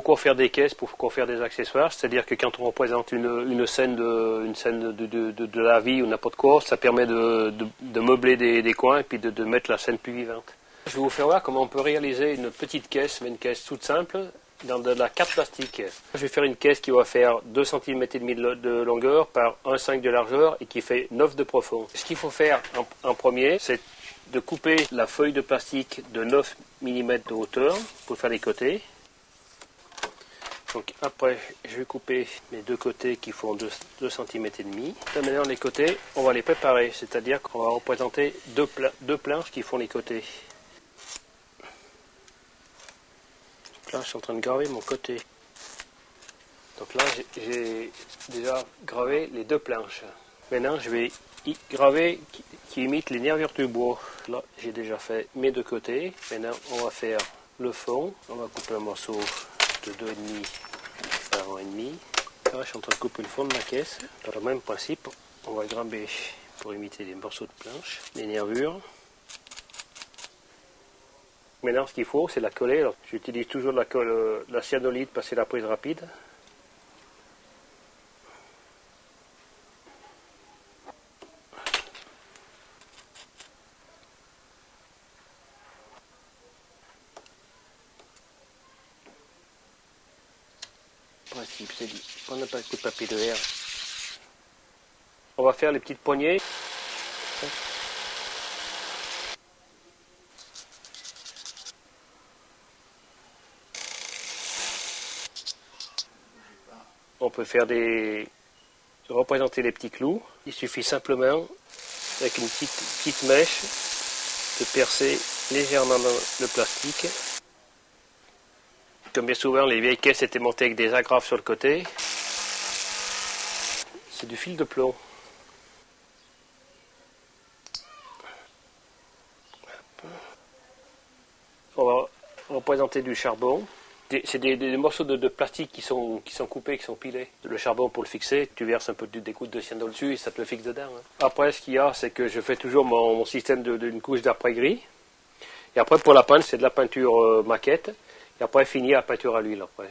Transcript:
Pourquoi faire des caisses? Pourquoi faire des accessoires? C'est-à-dire que quand on représente une scène de la vie ou n'importe quoi, ça permet de meubler des coins et puis de mettre la scène plus vivante. Je vais vous faire voir comment on peut réaliser une petite caisse, mais une caisse toute simple, dans de la carte plastique. Je vais faire une caisse qui va faire 2 cm et demi de longueur par 1,5 de largeur et qui fait 9 de profond. Ce qu'il faut faire en premier, c'est de couper la feuille de plastique de 9 mm de hauteur pour faire les côtés. Donc après, je vais couper mes deux côtés qui font 2 cm et demi. Maintenant, les côtés, on va les préparer, c'est-à-dire qu'on va représenter deux planches qui font les côtés. Là, je suis en train de graver mon côté. Donc là, j'ai déjà gravé les deux planches. Maintenant, je vais y graver qui imite les nervures du bois. Là, j'ai déjà fait mes deux côtés. Maintenant, on va faire le fond. On va couper un morceau de 2,5 par 1,5. Là, je suis en train de couper le fond de ma caisse. Par le même principe, on va graver pour imiter les morceaux de planche, les nervures. Maintenant, ce qu'il faut, c'est la coller. Alors, j'utilise toujours la cyanolite parce que c'est la prise rapide. Le principe, c'est dit. On n'a pas un coup de papier de verre. On va faire les petites poignées. On peut faire représenter les petits clous. Il suffit simplement, avec une petite mèche, de percer légèrement dans le plastique. Comme bien souvent, les vieilles caisses étaient montées avec des agrafes sur le côté. C'est du fil de plomb. On va représenter du charbon. C'est des morceaux de plastique qui sont coupés, qui sont pilés. Le charbon, pour le fixer, tu verses un peu des gouttes de cyanure dessus et ça te le fixe dedans. Après, ce qu'il y a, c'est que je fais toujours mon système d'une couche d'après-gris. Et après, pour la peindre, c'est de la peinture maquette. Et après, fini à la peinture à l'huile. Après.